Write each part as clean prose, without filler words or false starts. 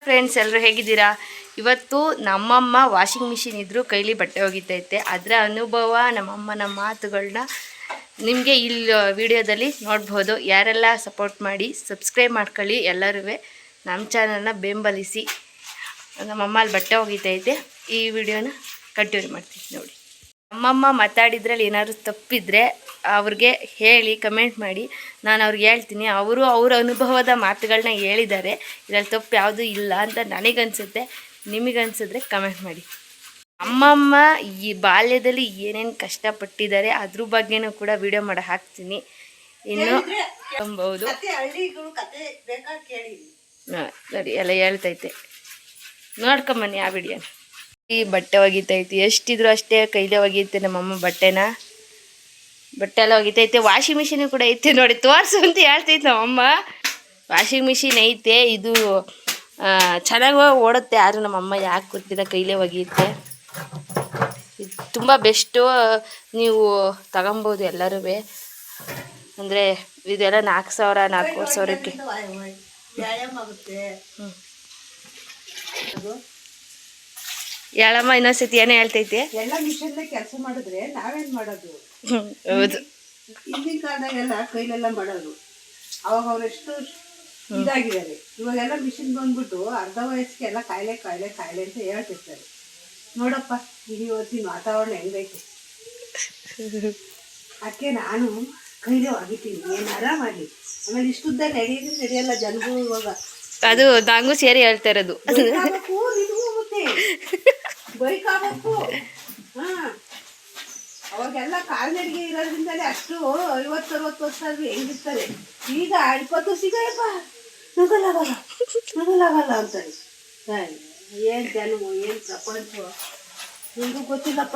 Friends, ಎಲ್ಲರೂ ಹೇಗಿದ್ದೀರಾ? ಇವತ್ತು ನಮ್ಮಮ್ಮ ವಾಷಿಂಗ್ ಮಿಷಿನ್ ಇದ್ದರೂ ಕೈಲಿ ಬಟ್ಟೆ ಒಗಿತೈತೆ. ಅದರ ಅನುಭವ, ನಮ್ಮಮ್ಮನ ಮಾತುಗಳನ್ನ ನಿಮಗೆ ಇಲ್ಲಿ ವಿಡಿಯೋದಲ್ಲಿ ನೋಡ್ಬೋದು. ಯಾರೆಲ್ಲ ಸಪೋರ್ಟ್ ಮಾಡಿ ಸಬ್ಸ್ಕ್ರೈಬ್ ಮಾಡ್ಕೊಳ್ಳಿ. ಎಲ್ಲರೂ ನಮ್ಮ ಚಾನಲ್ನ ಬೆಂಬಲಿಸಿ. ನಮ್ಮಮ್ಮ ಅಲ್ಲಿ ಬಟ್ಟೆ ಒಗಿತೈತೆ. ಈ ವಿಡಿಯೋನ ಕಂಟಿನ್ಯೂ ಮಾಡ್ತೀನಿ ನೋಡಿ. ನಮ್ಮಮ್ಮ ಮಾತಾಡಿದ್ರಲ್ಲಿ ಏನಾದರೂ ತಪ್ಪಿದ್ರೆ ಅವ್ರಿಗೆ ಹೇಳಿ, ಕಮೆಂಟ್ ಮಾಡಿ. ನಾನು ಅವ್ರಿಗೆ ಹೇಳ್ತೀನಿ. ಅವರು ಅವ್ರ ಅನುಭವದ ಮಾತುಗಳನ್ನ ಹೇಳಿದ್ದಾರೆ. ಇದರಲ್ಲಿ ತಪ್ಪು ಯಾವುದೂ ಇಲ್ಲ ಅಂತ ನನಗನ್ಸುತ್ತೆ. ನಿಮಗನ್ಸಿದ್ರೆ ಕಮೆಂಟ್ ಮಾಡಿ. ಅಮ್ಮಮ್ಮ ಈ ಬಾಲ್ಯದಲ್ಲಿ ಏನೇನು ಕಷ್ಟಪಟ್ಟಿದ್ದಾರೆ ಅದ್ರ ಬಗ್ಗೆನೂ ಕೂಡ ವಿಡಿಯೋ ಮಾಡಿ ಹಾಕ್ತೀನಿ. ಇನ್ನು ಅಂಬೋದು ಸರಿ ಎಲ್ಲ ಹೇಳ್ತೈತೆ, ನೋಡ್ಕೊಂಬನ್ನಿ ಆ ವಿಡಿಯೋನ. ಈ ಬಟ್ಟೆ ಒಗಿತೈತಿ, ಎಷ್ಟಿದ್ರು ಅಷ್ಟೇ ಕೈಲೇ ಒಗಿಯುತ್ತೆ ನಮ್ಮಮ್ಮ ಬಟ್ಟೆ ಎಲ್ಲ ಒಗಿತೈತೆ. ವಾಷಿಂಗ್ ಮಿಷಿನ್ ಕೂಡ ಐತೆ ನೋಡಿ, ತೋರಿಸು ಅಂತ ಹೇಳ್ತೈತೆ ನಮ್ಮಮ್ಮ. ವಾಷಿಂಗ್ ಮಿಷಿನ್ ಐತೆ, ಇದು ಚೆನ್ನಾಗಿ ಓಡುತ್ತೆ. ಯಾರು ನಮ್ಮಮ್ಮ ಯಾಕೆ ಗೊತ್ತಿಲ್ಲ, ಕೈಲೇ ಒಗಿಯುತ್ತೆ. ಇದು ತುಂಬ ಬೆಸ್ಟು, ನೀವು ತಗೊಬೋದು ಎಲ್ಲರೂ. ಅಂದರೆ ಇದೆಲ್ಲ 4,000 4,500ಕ್ಕೆ. ಹೇಳಮ್ಮ ಇನ್ನೊಂದ್ಸತಿ ಏನೇ ಹೇಳ್ತೈತೆ. ಎಲ್ಲ ಮಿಷನ್ ಕೆಲಸ ಮಾಡಿದ್ರೆ ನಾವೇನ್ ಮಾಡೋದು? ಹೌದು, ಹಿಂದಿನ ಕಾಲದಾಗೆಲ್ಲ ಕೈಲೆಲ್ಲ ಮಾಡೋದು. ಅವಾಗ ಅವರೆಷ್ಟು ಇದಾಗಿದ್ದಾರೆ. ಇವಾಗೆಲ್ಲ ಮಿಷಿನ್ ಬಂದ್ಬಿಟ್ಟು ಅರ್ಧ ವಯಸ್ಸಿಗೆ ಎಲ್ಲ ಕಾಯಿಲೆ ಕಾಯಿಲೆ ಕಾಯಿಲೆ ಅಂತ ಹೇಳ್ತಿರ್ತಾರೆ. ನೋಡಪ್ಪ ಇವತ್ತಿನ ವಾತಾವರಣ ಹೆಂಗೈತೆ. ಅದಕ್ಕೆ ನಾನು ಕೈಲೇ ಒಗಿತೀನಿ, ಏನಾರ ಮಾಡಲಿ. ಆಮೇಲೆ ಇಷ್ಟುದ್ದ ನಡೆಯಲ್ಲ ಜನಗಳು. ಇವಾಗ ಅದು ನಂಗೂ ಸೇರಿ ಹೇಳ್ತಾ ಇರೋದು. ಬೈಕಾಗಬೇಕು. ಅವಾಗೆಲ್ಲ ಕಾಲ್ನಡಿಗೆ ಇರೋದ್ರಿಂದಲೇ ಅಷ್ಟು 50-60 ವರ್ಷ ಆದ್ರೂ ಹೆಂಗಿರ್ತಾರೆ. ಈಗ 20 ಸಿಗಪ್ಪ ನಗಲಾಗಲ್ಲ ಅಂತಾರೆ. ಏನ್ ಜನವು, ಏನ್ ಪ್ರಪಂಚ ನಿಮಗೂ ಗೊತ್ತಿಲ್ಲಪ್ಪ.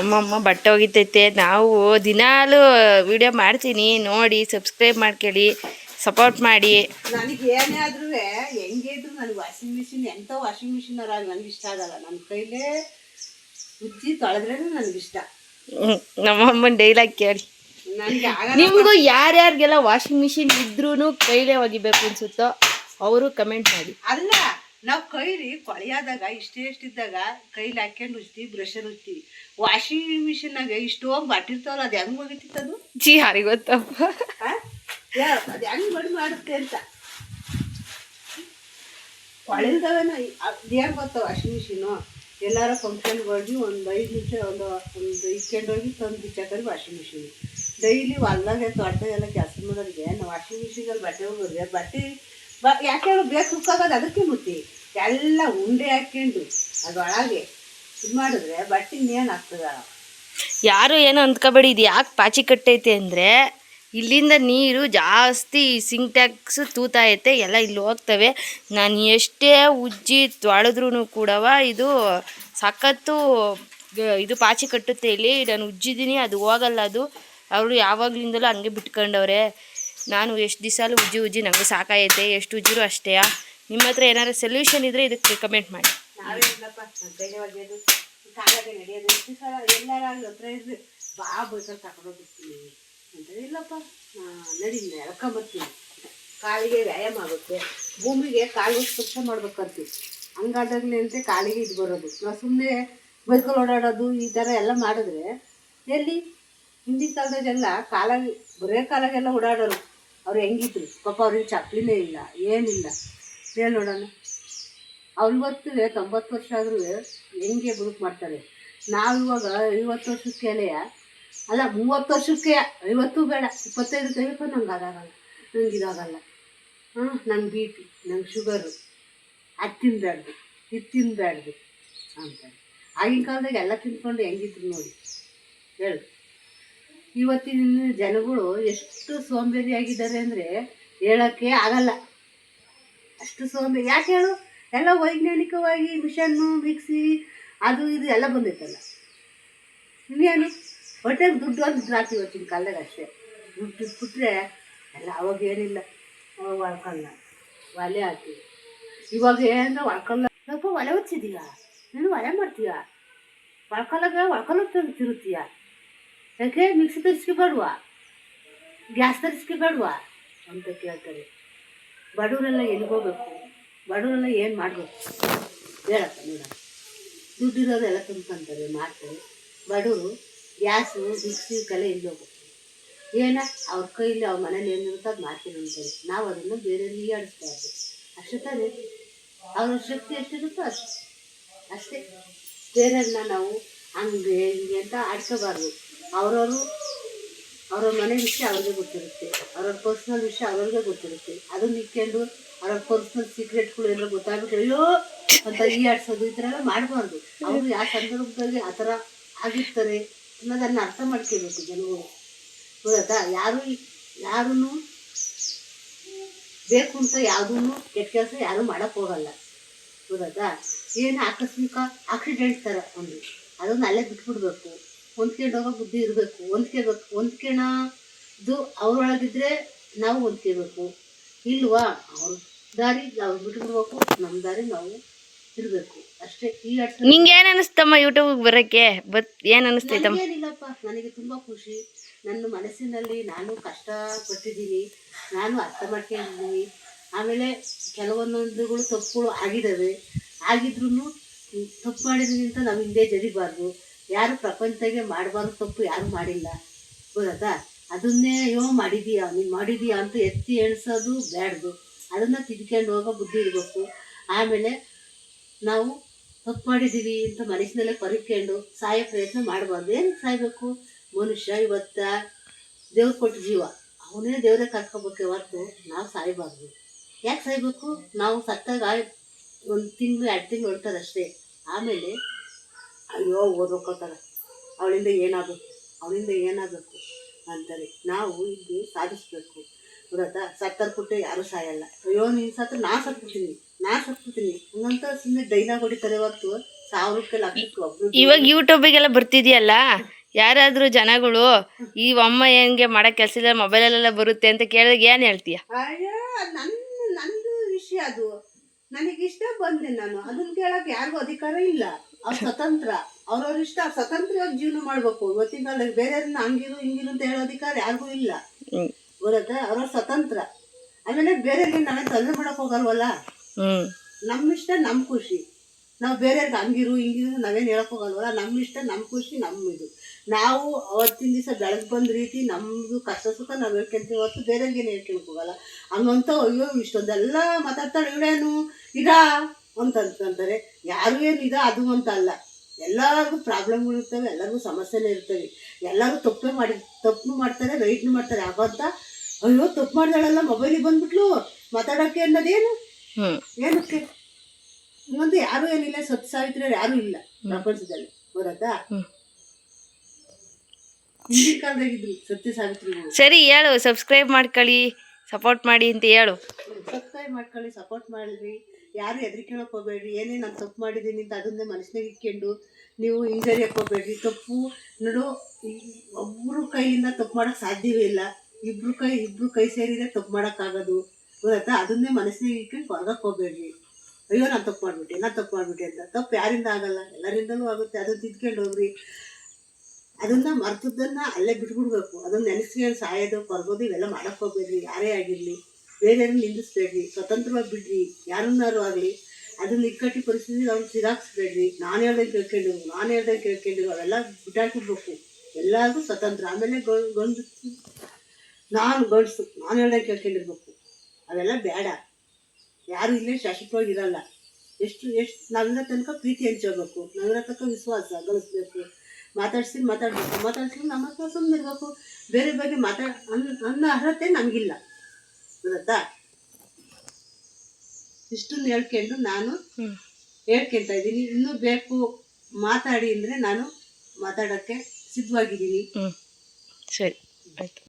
ಅಮ್ಮಮ್ಮ ಬಟ್ಟೆ ಒಗಿತೈತೆ. ನಾವು ದಿನಾಲು ವಿಡಿಯೋ ಮಾಡ್ತೀನಿ, ನೋಡಿ ಸಬ್ಸ್ಕ್ರೈಬ್ ಮಾಡ್ಕೊಳ್ಳಿ, ಸಪೋರ್ಟ್ ಮಾಡಿ. ನನಗೆ ಏನೇ ಆದ್ರೂ ಹೆಂಗೆ ಇದ್ರು ನನಗೆ ವಾಷಿಂಗ್ ಮಿಷಿನ್, ಎಂಥ ವಾಷಿಂಗ್ ಮಿಷಿನ್ ನನಗೆ ಇಷ್ಟ ಆಗಲ್ಲ. ನನ್ನ ಕೈಲೇ ಉಜ್ಜಿ ತೊಳೆದ್ರೇ ನನಗಿಷ್ಟ. ನಮ್ಮಮ್ಮನ ಡೈಲಾಗ್ ಕೇಳಿ. ನನಗೆ ನಿಮಗೂ ಯಾರ್ಯಾರಿಗೆಲ್ಲ ವಾಷಿಂಗ್ ಮಿಷಿನ್ ಇದ್ರೂ ಕೈಲೇ ಒಗಿಬೇಕು ಅನ್ಸುತ್ತೋ ಅವರು ಕಮೆಂಟ್ ಮಾಡಿ. ಅಲ್ಲ, ನಾವು ಕೈಲಿ ಕೊಳೆಯಾದಾಗ ಇಷ್ಟಿದ್ದಾಗ ಕೈಲಿ ಹಾಕ್ಕೊಂಡು ಉಜ್ತೀವಿ, ಬ್ರಷಲ್ಲಿ ಉಜ್ತೀವಿ. ವಾಷಿಂಗ್ ಮಿಷಿನ್ನಾಗ ಇಷ್ಟೊಂದು ಬಾಟಿರ್ತಾವಲ್ಲ, ಅದು ಹೆಂಗೆ ಒಗಿತಿತ್ತದು? ಯಾರಿಗೆ ಗೊತ್ತಪ್ಪ ಅದು ಹೆಂಗೆ ಬಡಿ ಮಾಡುತ್ತೆ ಅಂತ. ಕೊಳೆಲ್ದವೇನ ಅದು ಹೆಂಗೆ ಗೊತ್ತ? ವಾಷಿಂಗ್ ಮಿಷಿನು ಎಲ್ಲಾರ ಫಂಕ್ಷನ್ಗೆ ಹೋಗಿ ಒಂದು 5 ನಿಮಿಷ ಒಂದು ಇಕ್ಕೊಂಡೋಗಿ ತಂದು ಬಿಚ್ಚಾಕರಿ ವಾಷಿಂಗ್ ಮಿಷಿನು. ಡೈಲಿ ಹೊಲ್ದಾಗೆ ತೋಟದಾಗೆಲ್ಲ ಕೆಲಸ ಮಾಡೋರಿಗೆ ನಾವು ವಾಷಿಂಗ್ ಮಿಷಿನಲ್ಲಿ ಬಟ್ಟೆ ಹೋಗೋರಿಗೆ ಬಟ್ಟೆ ಯಾಕೆ ಬೇಕು ಹುಕ್ಕಾಗೋದು. ಅದಕ್ಕೆ ಮುಟ್ಟಿ ಎಲ್ಲ ಉಂಡೆ ಹಾಕ್ಕೊಂಡು ಅದರೊಳಗೆ ಇದು ಮಾಡಿದ್ರೆ ಬಟ್ಟೆ ಇನ್ನೇನು ಆಗ್ತದ. ಯಾರು ಏನೋ ಅಂದ್ಕೋಬೇಡಿ. ಇದು ಯಾಕೆ ಪಾಚಿ ಕಟ್ಟೈತೆ ಅಂದರೆ ಇಲ್ಲಿಂದ ನೀರು ಜಾಸ್ತಿ ಸಿಂಕ್ ಟ್ಯಾಕ್ಸ್ ತೂತೈತೆ, ಎಲ್ಲ ಇಲ್ಲಿ ಹೋಗ್ತವೆ. ನಾನು ಎಷ್ಟೇ ಉಜ್ಜಿ ತೊಳೆದ್ರೂ ಕೂಡ ಇದು ಸಖತ್ತು ಇದು ಪಾಚಿ ಕಟ್ಟುತ್ತೆ. ಇಲ್ಲಿ ನಾನು ಉಜ್ಜಿದ್ದೀನಿ, ಅದು ಹೋಗಲ್ಲ. ಅದು ಅವರು ಯಾವಾಗಲಿಂದಲೂ ಹಂಗೆ ಬಿಟ್ಕೊಂಡವ್ರೆ. ನಾನು ಎಷ್ಟು ದಿವಸಲ್ಲೂ ಉಜ್ಜಿ ನನಗೆ ಸಾಕಾಗೈತೆ, ಎಷ್ಟು ಉಜ್ಜಿರು ಅಷ್ಟೇ. ನಿಮ್ಮ ಹತ್ರ ಏನಾದ್ರು ಸೊಲ್ಯೂಷನ್ ಇದ್ದರೆ ಇದಕ್ಕೆ ಕಮೆಂಟ್ ಮಾಡಿ. ನಾವೇನಪ್ಪ ಕೈಲೇ ಒಗೆಯೋದು, ಕಾಲಾಗೆ ನಡೆಯೋದು. ಎಷ್ಟು ಸಲ ಎಲ್ಲಾರ ಹತ್ರ ಇದ್ರೆ ಬಾ ಬೇಕಾದ್ರೆ ತಗೊಂಡೋಗ್ಬಿಡ್ತೀನಿ ಅಂತಾರೆ. ಇಲ್ಲಪ್ಪ ನಡಿ ಎಳ್ಕೊಂಬರ್ತೀನಿ, ಕಾಲಿಗೆ ವ್ಯಾಯಾಮ ಆಗುತ್ತೆ. ಭೂಮಿಗೆ ಕಾಲು ಸ್ಪರ್ಶ ಮಾಡ್ಬೇಕಂತೀವಿ. ಹಂಗಾದಾಗಲೇ ಅಂತ ಕಾಲಿಗೆ ಇದು ಬರೋದು. ನಾವು ಸುಮ್ಮನೆ ಬೈಕಲ್ಲಿ ಓಡಾಡೋದು ಈ ಥರ ಎಲ್ಲ ಮಾಡಿದ್ರೆ ಎಲ್ಲಿ? ಹಿಂದಿನ ಕಾಲದಾಗೆಲ್ಲ ಕಾಲಾಗಿ ಬರೇ ಕಾಲಾಗೆಲ್ಲ ಓಡಾಡೋರು. ಅವ್ರು ಹೆಂಗಿದ್ರು ಪಾಪ, ಅವ್ರಿಗೆ ಚಪ್ಪಲಿನೇ ಇಲ್ಲ, ಏನಿಲ್ಲ. ಹೇಳಿ ನೋಡೋಣ. ಅವ್ರು ಇವತ್ತು 90 ವರ್ಷ ಆದ್ರೂ ಹೆಂಗೆ ಬದುಕು ಮಾಡ್ತಾರೆ. ನಾವು ಇವಾಗ 50 ವರ್ಷಕ್ಕೆಲೆ ಅಲ್ಲ 30 ವರ್ಷಕ್ಕೆ 50 ಬೇಡ 25 ತೆಗಿಬೇಕು. ನಂಗೆ ಅದಾಗಲ್ಲ, ನಂಗೆ ಇದಾಗಲ್ಲ. ನಂಗೆ BP, ನಂಗೆ ಶುಗರು, ಅದು ತಿನ್ನಬೇಡ್ದು, ಇದು ತಿನ್ನಬೇಡ್ದು ಅಂತಾರೆ. ಆಗಿನ ಕಾಲದಾಗ ಎಲ್ಲ ತಿನ್ಕೊಂಡು ಹೆಂಗಿದ್ರು ನೋಡಿ ಹೇಳು. ಇವತ್ತಿನ ಜನಗಳು ಎಷ್ಟು ಸೋಂಬೇರಿಯಾಗಿದ್ದಾರೆ ಅಂದರೆ ಹೇಳೋಕ್ಕೆ ಆಗಲ್ಲ. ಅಷ್ಟು ಸೋಂಬೇರಿ. ಯಾಕೆ ಹೇಳು? ಎಲ್ಲ ವೈಜ್ಞಾನಿಕವಾಗಿ ಮಿಷನ್ನು, ಮಿಕ್ಸಿ, ಅದು ಇದು ಎಲ್ಲ ಬಂದೈತಲ್ಲ. ಇನ್ನೇನು ಹೊಟ್ಟೆಗೆ ದುಡ್ಡು ಅಂತ ಹಾಕ್ತೀವಿ ಇವತ್ತಿನ ಕಾಲದಾಗ ಅಷ್ಟೇ. ದುಡ್ಡು ಇಟ್ಬಿಟ್ರೆ ಎಲ್ಲ. ಅವಾಗ ಏನಿಲ್ಲ, ಅವಾಗ ಒಳ್ಕಲ್ಲ ಒಲೆ ಹಾಕ್ತೀವಿ. ಇವಾಗ ಏನಂದ್ರೆ ಒಳ್ಕಲ್ಲ. ಸ್ವಲ್ಪ ಒಲೆ ಹೊಚ್ಚಿದೀಯ, ನೀನು ಒಲೆ ಮಾಡ್ತೀಯ, ಒಳ್ಕಲ್ಲ ತಿರುತ್ತೀಯ. ಯಾಕೆ ಮಿಕ್ಸಿ ತರಿಸ್ಕೆ ಬೇಡವಾ, ಗ್ಯಾಸ್ ತರಿಸ್ಕೆ ಬೇಡವಾ ಅಂತ ಕೇಳ್ತಾರೆ. ಬಡವರೆಲ್ಲ ಎಲ್ಲಿಗೋಗ್ಬೇಕು, ಬಡವರೆಲ್ಲ ಏನು ಮಾಡಬೇಕು ಹೇಳಪ್ಪ ನೋಡ. ದುಡ್ಡಿರೋರೆಲ್ಲ ತುಂಬ್ಕೊಂತಾರೆ ಮಾಡ್ತಾರೆ, ಬಡವರು ಗ್ಯಾಸು ಮಿಕ್ಸಿ ಕಲೆ ಇಲ್ಲಿ ಹೋಗ್ಬೇಕು. ಏನ ಅವ್ರ ಕೈಲಿ ಅವ್ರ ಮನೇಲಿ ಏನಿರುತ್ತೋ ಅದು ಮಾಡ್ತೀನಿ ಅಂತಾರೆ. ನಾವು ಅದನ್ನು ಬೇರೆ ಆಡಿಸ್ಬಾರ್ದು. ಅಷ್ಟೇ ತಾನೇ, ಅವ್ರ ಶಕ್ತಿ ಎಷ್ಟಿರುತ್ತೋ ಅಷ್ಟೇ. ಬೇರೆಯವ್ರನ್ನ ನಾವು ಹಂಗೆ ಹಿಂಗೆ ಅಂತ ಆಡ್ಕೋಬಾರ್ದು. ಅವ್ರವ್ರ ಮನೆ ವಿಷಯ ಅವ್ರಿಗೆ ಗೊತ್ತಿರುತ್ತೆ, ಅವ್ರವ್ರ ಪರ್ಸ್ನಲ್ ವಿಷಯ ಅವ್ರಿಗೆ ಗೊತ್ತಿರುತ್ತೆ. ಅದನ್ನ ಇಟ್ಕೊಂಡು ಅವ್ರವ್ರ ಪರ್ಸ್ನಲ್ ಸೀಕ್ರೆಟ್ಗಳು ಏನಾದ್ರು ಗೊತ್ತಾಗ್ಬಿಟ್ಟು ಅಯ್ಯೋ ಅಂತ ಆಡ್ಸೋದು ಈ ಥರ ಎಲ್ಲ ಮಾಡಬಾರ್ದು. ಅವರು ಯಾವ ಸಂದರ್ಭದಲ್ಲಿ ಆ ಥರ ಆಗಿರ್ತಾರೆ ಅನ್ನೋದನ್ನು ಅರ್ಥ ಮಾಡ್ಕೋಬೇಕು ಜನಗಳು. ಗೊತ್ತಾ? ಯಾರೂ ಬೇಕು ಅಂತ ಯಾವುದೂ ಕೆಟ್ಟ ಕೆಲಸ ಯಾರೂ ಮಾಡೋಕ್ಕೆ ಹೋಗಲ್ಲ. ಗೊತ್ತಾ? ಏನು ಆಕಸ್ಮಿಕ ಆಕ್ಸಿಡೆಂಟ್ ಥರ ಒಂದು ಅದನ್ನು ಅಲ್ಲೇ ಬಿಟ್ಬಿಡ್ಬೇಕು. ಹೊಂದ್ಕೊಂಡು ಹೋಗೋ ಬುದ್ಧಿ ಇರಬೇಕು. ಹೊಂದ್ಕೊಳೋದು ಅವ್ರೊಳಗಿದ್ರೆ ನಾವು ಹೊಂದ್ಕೋಬೇಕು. ಇಲ್ವಾ ಅವ್ರ ದಾರಿ ನಾವು ಬಿಟ್ಬಿಡ್ಬೇಕು, ನಮ್ಮ ದಾರಿ ನಾವು ಇರಬೇಕು ಅಷ್ಟೇ. ನಿಂಗೆ ಏನು ಅನಿಸ್ತಮ್ಮ ಯೂಟ್ಯೂಬ್ಗೆ ಬರೋಕ್ಕೆ? ಏನು ಅನಿಸ್ತೈತಮ್ಮ? ಏನಿಲ್ಲಪ್ಪ, ನನಗೆ ತುಂಬ ಖುಷಿ. ನನ್ನ ಮನಸ್ಸಿನಲ್ಲಿ ನಾನು ಕಷ್ಟಪಟ್ಟಿದ್ದೀನಿ, ನಾನು ಅರ್ಥ ಮಾಡ್ಕೊಂಡಿದ್ದೀನಿ. ಆಮೇಲೆ ಕೆಲವೊಂದೊಂದುಗಳು ತಪ್ಪುಗಳು ಆಗಿದ್ರೂ ತಪ್ಪು ಮಾಡಿದ್ದೀನಿ ಅಂತ ನಾವು ಹಿಂದೆ ಜಡಿಬಾರ್ದು. ಯಾರು ಪ್ರಪಂಚದಾಗೆ ಮಾಡಬಾರ್ದು ತಪ್ಪು ಯಾರು ಮಾಡಿಲ್ಲ. ಗೊತ್ತಾ? ಅದನ್ನೇ ಮಾಡಿದೀಯಾ ನೀನು ಮಾಡಿದೀಯಾ ಅಂತ ಎತ್ತಿ ಎಣಿಸೋದು ಬೇಡ್ದು. ಅದನ್ನು ತಿದ್ಕೊಂಡು ಹೋಗೋ ಬುದ್ಧಿ ಇರಬೇಕು. ಆಮೇಲೆ ನಾವು ತಪ್ಪು ಮಾಡಿದ್ದೀವಿ ಅಂತ ಮನಸ್ಸಿನಲ್ಲೇ ಕೊರಿಕೊಂಡು ಸಾಯೋ ಪ್ರಯತ್ನ ಮಾಡಬಾರ್ದು. ಏನಕ್ಕೆ ಸಾಯಬೇಕು? ಮನುಷ್ಯ ಇವತ್ತ ದೇವ್ರು ಕೊಟ್ಟ ಜೀವ, ಅವನೇ ದೇವರೇ ಕರ್ಕೋಬೇಕೆ ಹೊರತು ನಾವು ಸಾಯಬಾರ್ದು. ಯಾಕೆ ಸಾಯಬೇಕು? ನಾವು ಸತ್ತಾಗ 1 ತಿಂಗಳು 2 ತಿಂಗಳು ಹೊಡ್ತಾರೆ ಅಷ್ಟೇ. ಆಮೇಲೆ ಅಯ್ಯೋ ಓದೋಕೋತಾರೆ, ಅವಳಿಂದ ಏನಾಗಬೇಕು ಅಂತಾರೆ. ನಾವು ಇದು ಸಾಧಿಸ್ಬೇಕು. ಗೊತ್ತಾ? ಸತ್ತರ ಪುಟ್ಟೆ ಯಾರೂ ಸಾಯಲ್ಲ. ಅಯ್ಯೋ ನೀನು ಸತ್ತು ನಾ ಸತ್ಬಿಡ್ತೀನಿ ಹಂಗಂತ ಸುಮ್ಮನೆ ಡೈಲಾಗ್ ಹೊಡಿತಾರೆ ಹೊರತು 1000 ಲಕ್ಷಕ್ಕೆ ಒಬ್ರು. ಇವಾಗ ಯೂಟ್ಯೂಬಿಗೆಲ್ಲ ಬರ್ತಿದೆಯಲ್ಲ, ಯಾರಾದರೂ ಜನಗಳು ಈ ಅಮ್ಮ ಹೆಂಗೆ ಮಾಡೋ ಕೆಲಸ ಇಲ್ಲ ಮೊಬೈಲಲ್ಲೆಲ್ಲ ಬರುತ್ತೆ ಅಂತ ಕೇಳಿದಾಗ ಏನು ಹೇಳ್ತೀಯ? ಅಯ್ಯೋ ನಂದು ವಿಷಯ ಅದು, ನನಗಿಷ್ಟ ಬಂದೆ ನಾನು. ಅದನ್ನ ಕೇಳಕ್ಕೆ ಯಾರಿಗೂ ಅಧಿಕಾರ ಇಲ್ಲ. ಅವ್ರ ಸ್ವತಂತ್ರ, ಅವ್ರವ್ರ ಇಷ್ಟ. ಅವ್ರು ಸ್ವತಂತ್ರವಾಗಿ ಜೀವನ ಮಾಡ್ಬೇಕು. ಇವತ್ತಿನ ಕಾಲದಲ್ಲಿ ಬೇರೆಯವ್ರನ್ನ ಹಂಗಿರು ಹಿಂಗಿರು ಅಂತ ಹೇಳೋ ಅಧಿಕಾರ ಯಾರಿಗೂ ಇಲ್ಲ. ಗೊತ್ತಾ? ಅವ್ರವ್ರ ಸ್ವತಂತ್ರ. ಆಮೇಲೆ ಬೇರೆಯವ್ರಿಗೆ ನಾವೇ ತೊಂದರೆ ಮಾಡಕ್ ಹೋಗಲ್ವಲ್ಲ. ನಮ್ಮ ಇಷ್ಟ ನಮ್ಮ ಖುಷಿ. ನಾವು ಬೇರೆಯವ್ರಿಗೆ ಹಂಗಿರು ಹಿಂಗಿರು ನಾವೇನು ಹೇಳಕ್ ಹೋಗಲ್ವಲ್ಲ. ನಮ್ಮ ಇಷ್ಟ ನಮ್ಮ ಖುಷಿ ನಮ್ಮ ಇದು. ನಾವು ಅವತ್ತಿನ ದಿವಸ ಬೆಳಗ್ಗೆ ಬಂದ ರೀತಿ ನಮ್ಮದು ಕಷ್ಟ ಸುಖ ನಾವು ಹೇಳ್ಕೊಂತೀವಿ ಹೊತ್ತು ಬೇರೆಯವ್ರಿಗೇನು ಹೇಳ್ಕೊಳಕ್ ಹೋಗಲ್ಲ. ಹಂಗಂತ ಅಯ್ಯೋ ಇಷ್ಟೊಂದೆಲ್ಲ ಮಾತಾಡ್ತಾಳೆ ಇವಳೇನು ಇದಾ ಅಂತಂತಾರೆ. ಯಾರು ಏನು ಇದಾ ಅದು ಅಂತ ಅಲ್ಲ. ಎಲ್ಲರಿಗೂ ಪ್ರಾಬ್ಲಮ್ಗಳು ಇರ್ತವೆ, ಎಲ್ಲರಿಗೂ ಸಮಸ್ಯೆನೇ ಇರ್ತವೆ. ಎಲ್ಲರೂ ತಪ್ಪು ಮಾಡ್ತಾರೆ, ರೈಟ್ನು ಮಾಡ್ತಾರೆ. ಆಗಂತ ಅಯ್ಯೋ ತಪ್ಪು ಮಾಡ್ದಾಳಲ್ಲ ಮೊಬೈಲಿಗೆ ಬಂದ್ಬಿಟ್ಲು ಮಾತಾಡೋಕ್ಕೆ ಅನ್ನೋದೇನು ಏನಕ್ಕೆ? ಹಂಗಂತ ಯಾರೂ ಏನಿಲ್ಲ. ಸತ್ಯ ಸಾವಿತ್ರಿ ಯಾರೂ ಇಲ್ಲ ಪ್ರಪಂಚದಲ್ಲಿ. ಗೊತ್ತಾ? ಹಿಂದಿನ ಕಾಲದಾಗಿದ್ರು ಸತ್ಯ ಸಾವಿತ್ರಿ. ಸರಿ ಹೇಳು, ಸಬ್ಸ್ಕ್ರೈಬ್ ಮಾಡ್ಕೊಳ್ಳಿ, ಸಪೋರ್ಟ್ ಮಾಡಿ ಅಂತ ಹೇಳು. ಸಬ್ಸ್ಕ್ರೈಬ್ ಮಾಡ್ಕೊಳ್ಳಿ, ಸಪೋರ್ಟ್ ಮಾಡಿರಿ. ಯಾರು ಹೆದರಿಕೆಳಕ್ಕೆ ಹೋಗ್ಬೇಡ್ರಿ. ಏನೇ ನಾನು ತಪ್ಪು ಮಾಡಿದ್ದೀನಿ ಅಂತ ಅದನ್ನೇ ಮನಸ್ಸಿನಾಗ ಇಟ್ಕೊಂಡು ನೀವು ಹಿಂಜರಿಯಕ್ಕೆ ಹೋಗ್ಬೇಡ್ರಿ. ತಪ್ಪು ನೋಡು, ಒಬ್ಬರು ಕೈಯಿಂದ ತಪ್ಪು ಮಾಡೋಕ್ಕೆ ಸಾಧ್ಯವೇ ಇಲ್ಲ. ಇಬ್ರು ಕೈ ಸೇರಿದ್ರೆ ತಪ್ಪು ಮಾಡೋಕ್ಕಾಗೋದು. ಗೊತ್ತಾ? ಅದನ್ನೇ ಮನಸ್ಸಿನಾಗ ಇಟ್ಕೊಂಡು ಹೊರಗಕ್ಕೆ ಹೋಗ್ಬೇಡ್ರಿ. ಅಯ್ಯೋ ನಾನು ತಪ್ಪು ಮಾಡಿಬಿಟ್ಟೆ ಅಂತ. ತಪ್ಪು ಯಾರಿಂದ ಆಗಲ್ಲ, ಎಲ್ಲರಿಂದಲೂ ಆಗುತ್ತೆ. ಅದನ್ನು ತಿದ್ಕೊಂಡು ಹೋಗ್ರಿ. ಅದನ್ನು ಮರ್ತದನ್ನು ಅಲ್ಲೇ ಬಿಟ್ಬಿಡ್ಬೇಕು. ಅದನ್ನು ನೆನೆಸ್ಕೊಂಡು ಸಾಯೋದು ಕೊರಗೋದು ಇವೆಲ್ಲ ಮಾಡೋಕ್ಕೆ ಹೋಗ್ಬೇಡ್ರಿ. ಯಾರೇ ಆಗಿರಲಿ ಬೇರೆಯವ್ರನ್ನ ನಿಂದಿಸ್ಬೇಡ್ರಿ. ಸ್ವತಂತ್ರವಾಗಿ ಬಿಡ್ರಿ. ಯಾರನ್ನಾರು ಆಗಲಿ ಅದನ್ನ ಇಕ್ಕಟ್ಟಿ ಪರಿಸ್ಥಿತಿ ಅವ್ರು ಸಿಗಾಕ್ಸ್ಬೇಡ್ರಿ. ನಾನು ಹೇಳ್ದಂಗೆ ಕೇಳ್ಕೊಂಡಿರು ಅವೆಲ್ಲ ಬಿಟ್ಟಾಕಿಡ್ಬೇಕು. ಎಲ್ಲರಿಗೂ ಸ್ವತಂತ್ರ. ಆಮೇಲೆ ಗಂಡಸು ನಾನು ಹೇಳ್ದಂಗೆ ಕೇಳ್ಕೊಂಡಿರ್ಬೇಕು. ಅವೆಲ್ಲ ಬೇಡ. ಯಾರು ಇಲ್ಲೇ ಶಾಶ್ವತವಾಗಿರಲ್ಲ. ಎಷ್ಟು ನಾವಿರೋ ತನಕ ಪ್ರೀತಿ ಹಂಚ್ಕೋಬೇಕು. ನಾವಿರೋ ತನಕ ವಿಶ್ವಾಸ ಗಳಿಸ್ಬೇಕು. ಮಾತಾಡ್ಸಿ ನಮ್ಮ ಹತ್ರ ಸುಮ್ಮನೆ ಇರಬೇಕು. ಬೇರೆ ಬಗ್ಗೆ ಅನ್ನೋ ಅರ್ಹತೆ ನಮಗಿಲ್ಲ. ಗೊತ್ತಾ? ಇಷ್ಟನ್ನು ಹೇಳ್ಕೊಂಡು ನಾನು ಹೇಳ್ಕೊತಾ ಇದ್ದೀನಿ. ಇನ್ನೂ ಬೇಕು ಮಾತಾಡಿ ಅಂದರೆ ನಾನು ಮಾತಾಡೋಕ್ಕೆ ಸಿದ್ಧವಾಗಿದ್ದೀನಿ. ಸರಿ ಆಯ್ತು.